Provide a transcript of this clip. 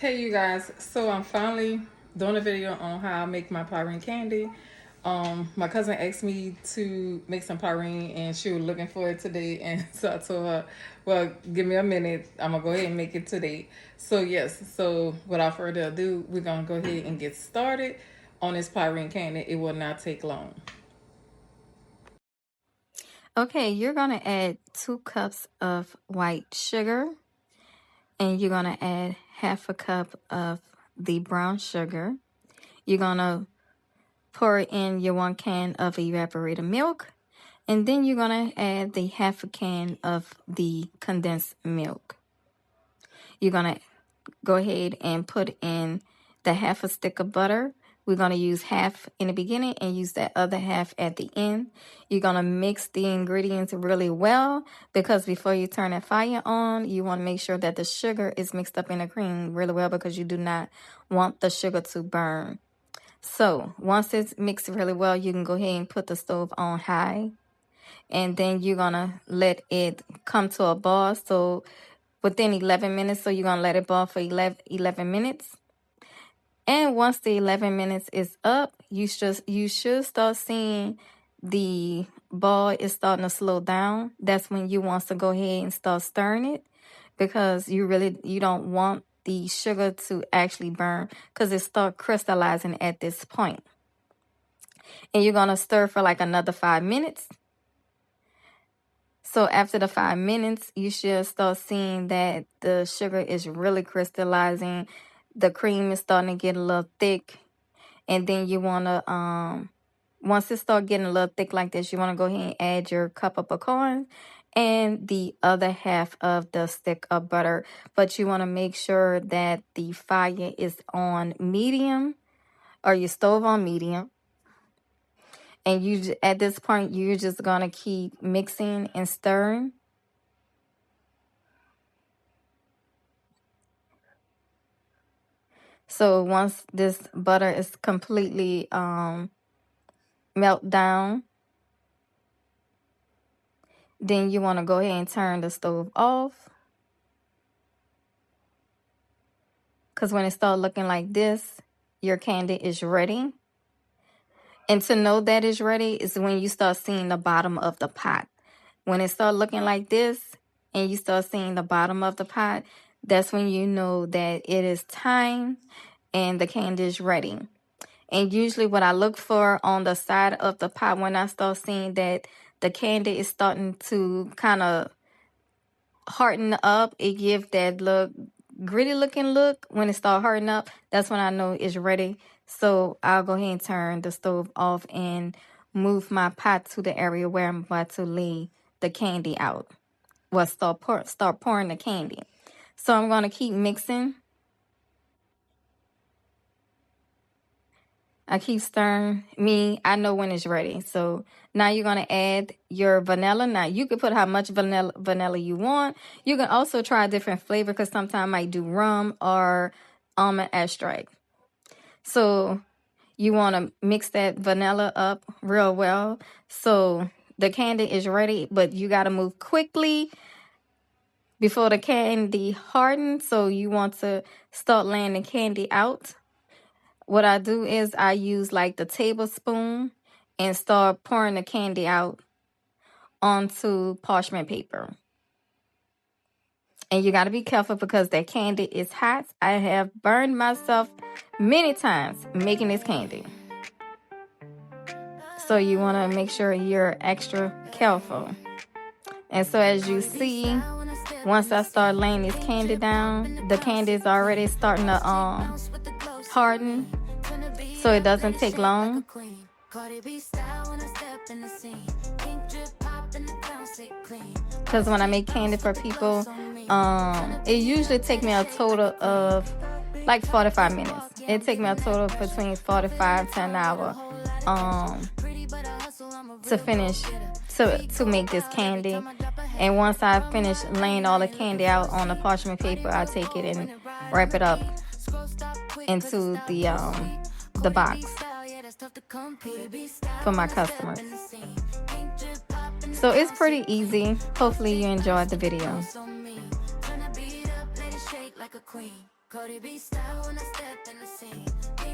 Hey you guys, so I'm finally doing a video on how I make my Praline candy. My cousin asked me to make some Praline and she was looking for it today, and so I told her, well, give me a minute, I'm gonna go ahead and make it today. So yes, so without further ado, we're gonna go ahead and get started on this Praline candy. It will not take long. Okay, you're going to add 2 cups of white sugar, and you're going to add half a cup of the brown sugar. You're going to pour in your 1 can of evaporated milk, and then you're going to add the half a can of the condensed milk. You're going to go ahead and put in the half a stick of butter. We're going to use half in the beginning and use that other half at the end. You're going to mix the ingredients really well, because before you turn that fire on, you want to make sure that the sugar is mixed up in the cream really well, because you do not want the sugar to burn. So once it's mixed really well, you can go ahead and put the stove on high. And then you're going to let it come to a boil. So within 11 minutes, so you're going to let it boil for 11 minutes. And once the 11 minutes is up, you should start seeing the ball is starting to slow down. That's when you want to go ahead and start stirring it, because you don't want the sugar to actually burn, because it start crystallizing at this point. And you're going to stir for like another 5 minutes. So after the 5 minutes, you should start seeing that the sugar is really crystallizing. The cream is starting to get a little thick. And then you want to, once it starts getting a little thick like this, you want to go ahead and add your cup of pecan and the other half of the stick of butter. But you want to make sure that the fire is on medium, or your stove on medium. And you, at this point, you're just going to keep mixing and stirring. So once this butter is completely melt down, then you want to go ahead and turn the stove off. Because when it starts looking like this, your candy is ready. And to know that it's ready is when you start seeing the bottom of the pot. When it starts looking like this and you start seeing the bottom of the pot, that's when you know that it is time and the candy is ready. And usually what I look for on the side of the pot, when I start seeing that the candy is starting to kind of harden up, it gives that look, gritty looking look. When it starts hardening up, that's when I know it's ready. So I'll go ahead and turn the stove off and move my pot to the area where I'm about to lay the candy out. Well, start pouring the candy. So I'm going to keep mixing. I keep stirring. I know when it's ready. So now you're going to add your vanilla. Now you can put how much vanilla you want. You can also try a different flavor, because sometimes I might do rum or almond extract. So you want to mix that vanilla up real well. So the candy is ready, but you got to move quickly before the candy hardens. So you want to start laying the candy out. What I do is I use like the tablespoon and start pouring the candy out onto parchment paper. And you got to be careful, because that candy is hot. I have burned myself many times making this candy. So you want to make sure you're extra careful. And so as you see, once I start laying this candy down, the candy is already starting to harden. So it doesn't take long. Because when I make candy for people, it usually takes me a total of like 45 minutes. It takes me a total of between 45 to an hour to finish, to make this candy. And once I finish laying all the candy out on the parchment paper, I take it and wrap it up into the box for my customers. So it's pretty easy. Hopefully you enjoyed the video. Cardi B style when I step in the scene.